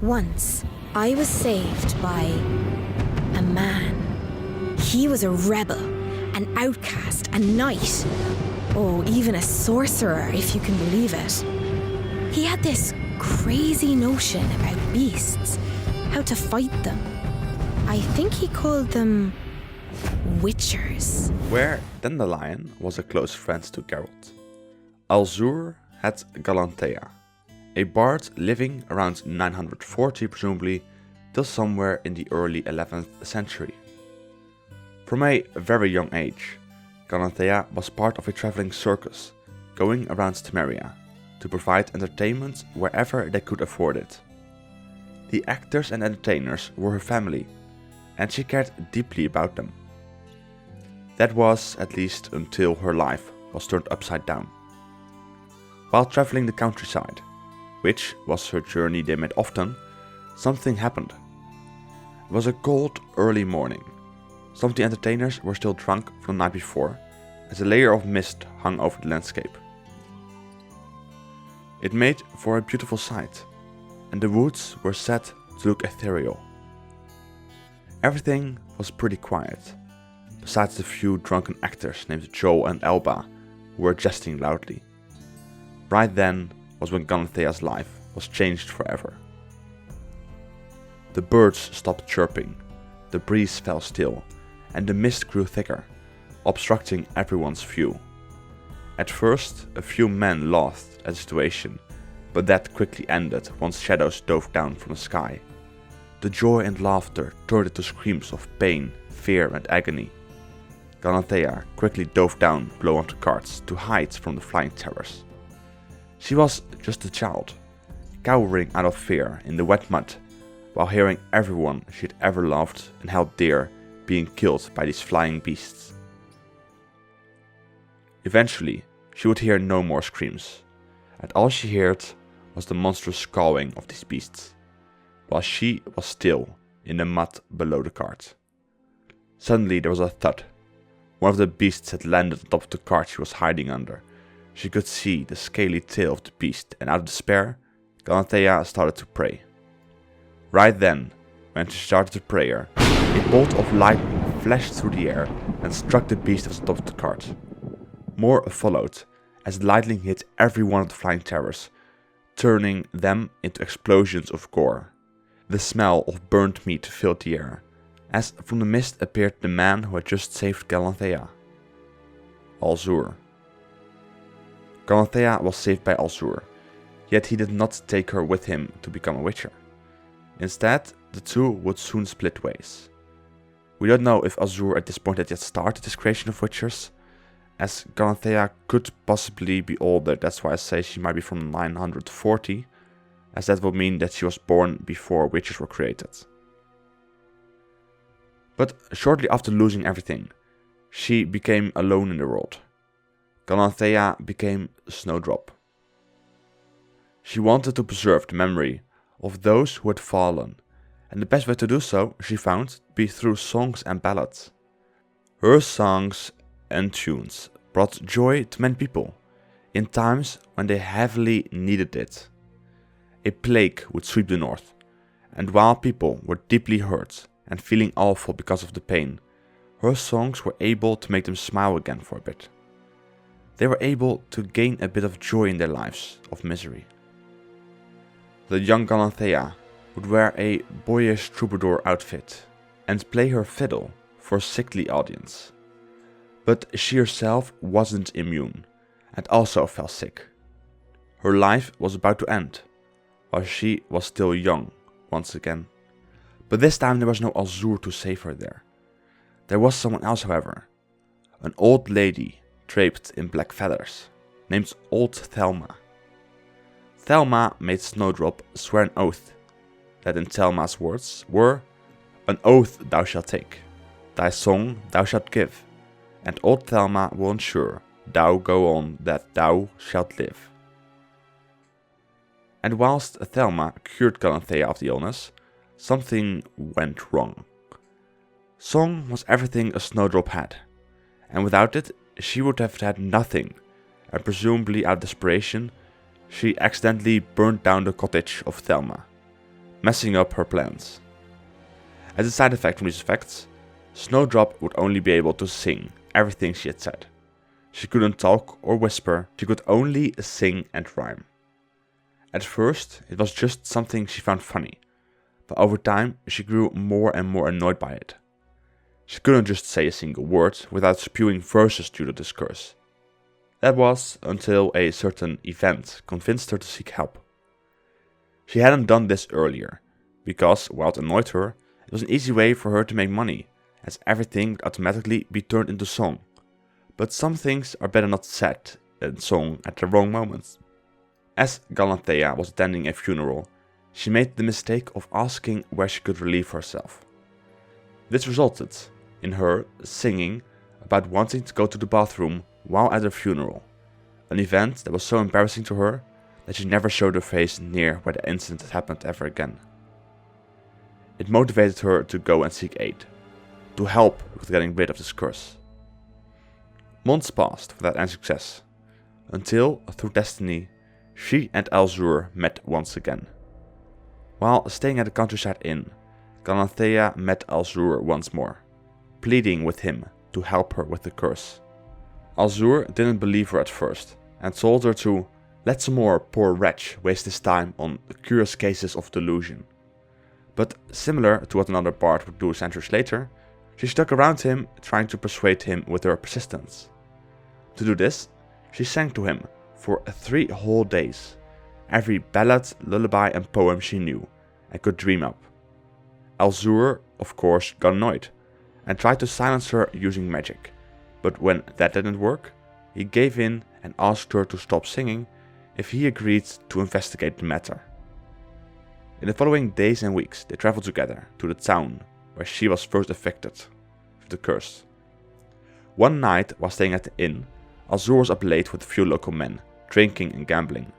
Once, I was saved by a man. He was a rebel, an outcast, a knight. Oh, even a sorcerer, if you can believe it. He had this crazy notion about beasts, how to fight them. I think he called them witchers. Where Dandelion was a close friend to Geralt, Alzur had Galanthea, a bard living around 940 presumably till somewhere in the early 11th century. From a very young age, Galanthea was part of a travelling circus going around Temeria to provide entertainment wherever they could afford it. The actors and entertainers were her family, and she cared deeply about them. That was at least until her life was turned upside down. While travelling the countryside, which was her journey they made often, something happened. It was a cold, early morning. Some of the entertainers were still drunk from the night before, as a layer of mist hung over the landscape. It made for a beautiful sight, and the woods were set to look ethereal. Everything was pretty quiet, besides the few drunken actors named Joel and Elba, who were jesting loudly. Right then was when Galanthea's life was changed forever. The birds stopped chirping, the breeze fell still, and the mist grew thicker, obstructing everyone's view. At first, a few men laughed at the situation, but that quickly ended once shadows dove down from the sky. The joy and laughter turned into screams of pain, fear and agony. Galanthea quickly dove down below onto carts to hide from the flying terrors. She was just a child, cowering out of fear in the wet mud, while hearing everyone she'd ever loved and held dear being killed by these flying beasts. Eventually, she would hear no more screams, and all she heard was the monstrous cawing of these beasts, while she was still in the mud below the cart. Suddenly there was a thud. One of the beasts had landed on top of the cart she was hiding under. She could see the scaly tail of the beast, and out of despair, Galanthea started to pray. Right then, when she started her prayer, a bolt of light flashed through the air and struck the beast that was on top of the cart. More followed, as the lightning hit every one of the flying terrors, turning them into explosions of gore. The smell of burnt meat filled the air, as from the mist appeared the man who had just saved Galanthea. Alzur. Galanthea was saved by Alzur, yet he did not take her with him to become a witcher. Instead, the two would soon split ways. We don't know if Alzur at this point had yet started his creation of witchers, as Galanthea could possibly be older. That's why I say she might be from 940, as that would mean that she was born before witches were created. But shortly after losing everything, she became alone in the world. Galanthea became Snowdrop. She wanted to preserve the memory of those who had fallen, and the best way to do so, she found, to be through songs and ballads. Her songs and tunes brought joy to many people, in times when they heavily needed it. A plague would sweep the north, and while people were deeply hurt and feeling awful because of the pain, her songs were able to make them smile again for a bit. They were able to gain a bit of joy in their lives of misery. The young Galanthea would wear a boyish troubadour outfit and play her fiddle for a sickly audience. But she herself wasn't immune and also fell sick. Her life was about to end, while she was still young once again. But this time there was no Alzur to save her there. There was someone else, however, an old lady draped in black feathers, named Old Thelma. Thelma made Snowdrop swear an oath, that in Thelma's words were, "An oath thou shalt take, thy song thou shalt give, and old Thelma will ensure thou go on that thou shalt live." And whilst Thelma cured Galanthea of the illness, something went wrong. Song was everything a Snowdrop had, and without it she would have had nothing, and presumably out of desperation, she accidentally burned down the cottage of Thelma, messing up her plans. As a side effect from these effects, Snowdrop would only be able to sing everything she had said. She couldn't talk or whisper, she could only sing and rhyme. At first, it was just something she found funny, but over time she grew more and more annoyed by it. She couldn't just say a single word without spewing verses due to this curse. That was until a certain event convinced her to seek help. She hadn't done this earlier, because while it annoyed her, it was an easy way for her to make money, as everything would automatically be turned into song. But some things are better not said than sung at the wrong moments. As Galanthea was attending a funeral, she made the mistake of asking where she could relieve herself. This resulted in her singing about wanting to go to the bathroom while at her funeral, an event that was so embarrassing to her that she never showed her face near where the incident had happened ever again. It motivated her to go and seek aid, to help with getting rid of this curse. Months passed without any success, until, through destiny, she and Alzur met once again. While staying at a countryside inn, Galanthea met Alzur once more, pleading with him to help her with the curse. Alzur didn't believe her at first, and told her to let some more poor wretch waste his time on curious cases of delusion. But similar to what another bard would do centuries later, she stuck around him, trying to persuade him with her persistence. To do this, she sang to him for 3 whole days, every ballad, lullaby and poem she knew and could dream up. Alzur, of course, got annoyed and tried to silence her using magic, but when that didn't work, he gave in and asked her to stop singing if he agreed to investigate the matter. In the following days and weeks, they traveled together to the town where she was first affected with the curse. One night, while staying at the inn, Alzur was up late with a few local men, drinking and gambling.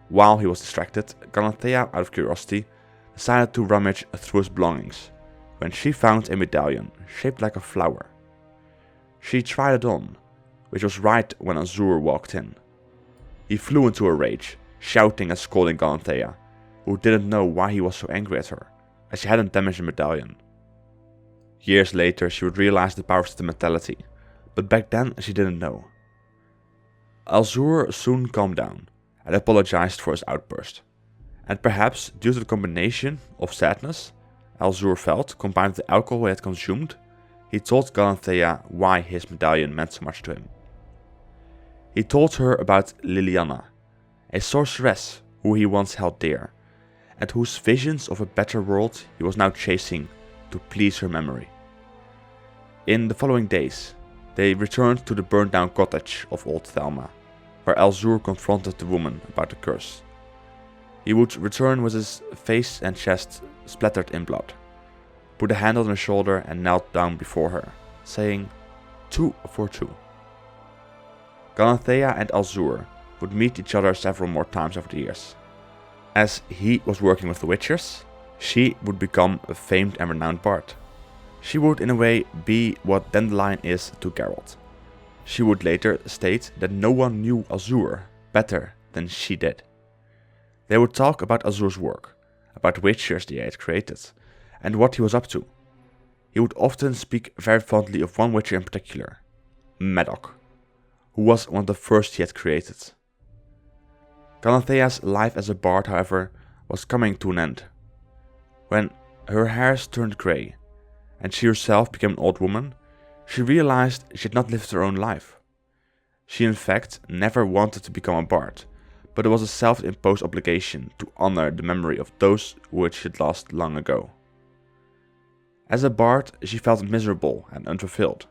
While he was distracted, Galanthea, out of curiosity, decided to rummage through his belongings, when she found a medallion shaped like a flower. She tried it on, which was right when Alzur walked in. He flew into a rage, shouting and scolding Galanthea, who didn't know why he was so angry at her, as she hadn't damaged the medallion. Years later she would realize the power of sentimentality, but back then she didn't know. Alzur soon calmed down and apologized for his outburst, and perhaps due to the combination of sadness Alzur felt combined with the alcohol he had consumed, he told Galanthea why his medallion meant so much to him. He told her about Liliana, a sorceress who he once held dear, and whose visions of a better world he was now chasing to please her memory. In the following days, they returned to the burned down cottage of old Thelma, where Alzur confronted the woman about the curse. He would return with his face and chest splattered in blood, put a hand on her shoulder and knelt down before her, saying, 2 for 2. Galanthea and Alzur would meet each other several more times over the years. As he was working with the Witchers, she would become a famed and renowned bard. She would in a way be what Dandelion is to Geralt. She would later state that no one knew Alzur better than she did. They would talk about Alzur's work, about Witchers they had created, and what he was up to. He would often speak very fondly of one Witcher in particular, Madoc, who was one of the first he had created. Galanthea's life as a bard, however, was coming to an end. When her hairs turned grey, and she herself became an old woman, she realized she had not lived her own life. She in fact never wanted to become a bard, but it was a self-imposed obligation to honor the memory of those which she had lost long ago. As a bard, she felt miserable and unfulfilled.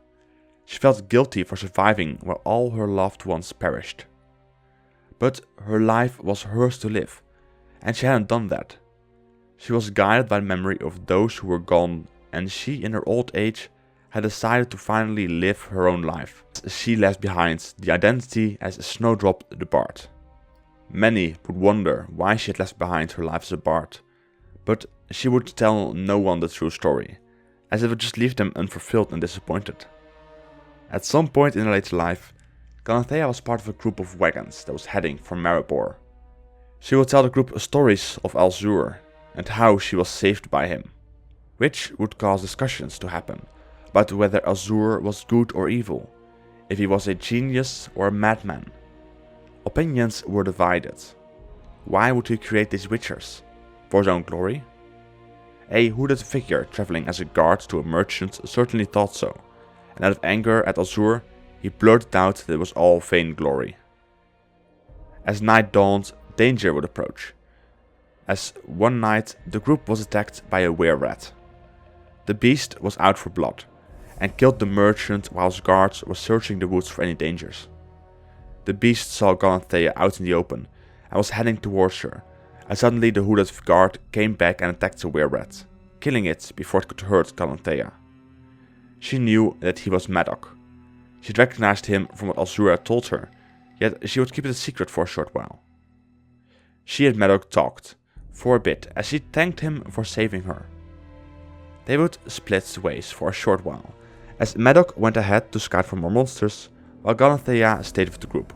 She felt guilty for surviving while all her loved ones perished. But her life was hers to live, and she hadn't done that. She was guided by the memory of those who were gone, and she in her old age had decided to finally live her own life. She left behind the identity as Snowdrop the Bard. Many would wonder why she had left behind her life as a bard, but she would tell no one the true story, as it would just leave them unfulfilled and disappointed. At some point in her later life, Galanthea was part of a group of wagons that was heading for Maribor. She would tell the group stories of Alzur, and how she was saved by him, which would cause discussions to happen about whether Alzur was good or evil, if he was a genius or a madman. Opinions were divided. Why would he create these witchers? For his own glory? A hooded figure traveling as a guard to a merchant certainly thought so, and out of anger at Alzur, he blurted out that it was all vain glory. As night dawned, danger would approach, as one night the group was attacked by a were-rat. The beast was out for blood, and killed the merchant while his guards were searching the woods for any dangers. The beast saw Galanthea out in the open, and was heading towards her, and suddenly the hooded guard came back and attacked the were-rat, killing it before it could hurt Galanthea. She knew that he was Madoc. She had recognized him from what Alzur had told her, yet she would keep it a secret for a short while. She and Madoc talked, for a bit, as she thanked him for saving her. They would split ways for a short while, as Madoc went ahead to scout for more monsters, while Galanthea stayed with the group.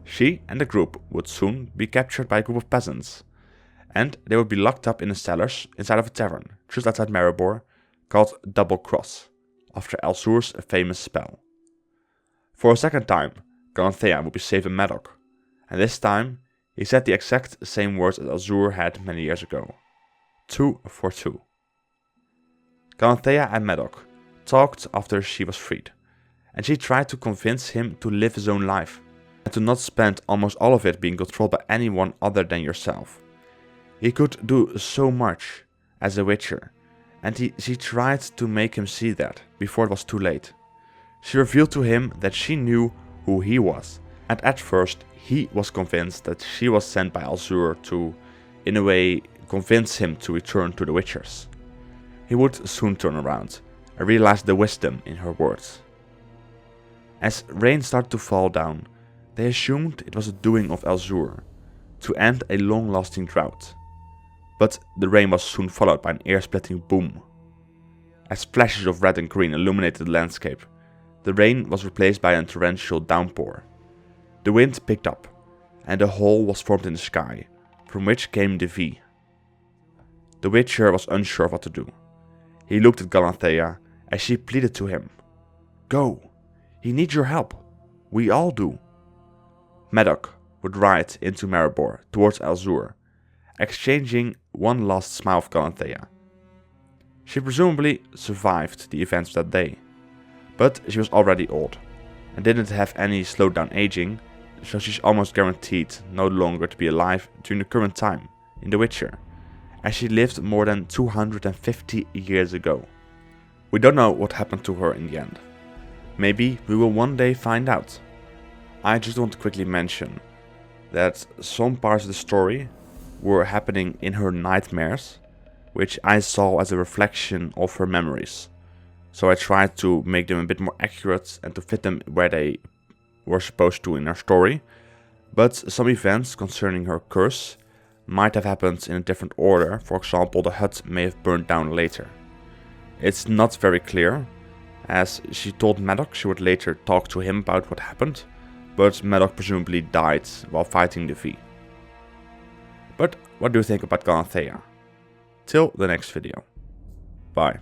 She and the group would soon be captured by a group of peasants, and they would be locked up in the cellars inside of a tavern, just outside Maribor, called Double Cross, after Alzur's famous spell. For a second time, Galanthea would be saved by Madoc, and this time he said the exact same words as Alzur had many years ago. 2 for 2. Galanthea and Madoc talked after she was freed, and she tried to convince him to live his own life, and to not spend almost all of it being controlled by anyone other than yourself. He could do so much as a witcher, and she tried to make him see that before it was too late. She revealed to him that she knew who he was, and at first he was convinced that she was sent by Alzur to, in a way, convince him to return to the Witchers. He would soon turn around and realize the wisdom in her words. As rain started to fall down, they assumed it was a doing of Alzur to end a long-lasting drought. But the rain was soon followed by an ear-splitting boom. As flashes of red and green illuminated the landscape, the rain was replaced by a torrential downpour. The wind picked up, and a hole was formed in the sky, from which came the V. The Witcher was unsure of what to do. He looked at Galanthea as she pleaded to him. "Go! He needs your help. We all do." Madoc would ride into Maribor towards Alzur, exchanging one last smile with Galanthea. She presumably survived the events that day, but she was already old, and didn't have any slowed down aging, so she's almost guaranteed no longer to be alive during the current time in The Witcher, as she lived more than 250 years ago. We don't know what happened to her in the end. Maybe we will one day find out. I just want to quickly mention that some parts of the story were happening in her nightmares, which I saw as a reflection of her memories. So I tried to make them a bit more accurate and to fit them where they were supposed to in her story. But some events concerning her curse might have happened in a different order. For example, the hut may have burned down later. It's not very clear, as she told Madoc she would later talk to him about what happened, but Madoc presumably died while fighting the V. But what do you think about Galanthea? Till the next video. Bye.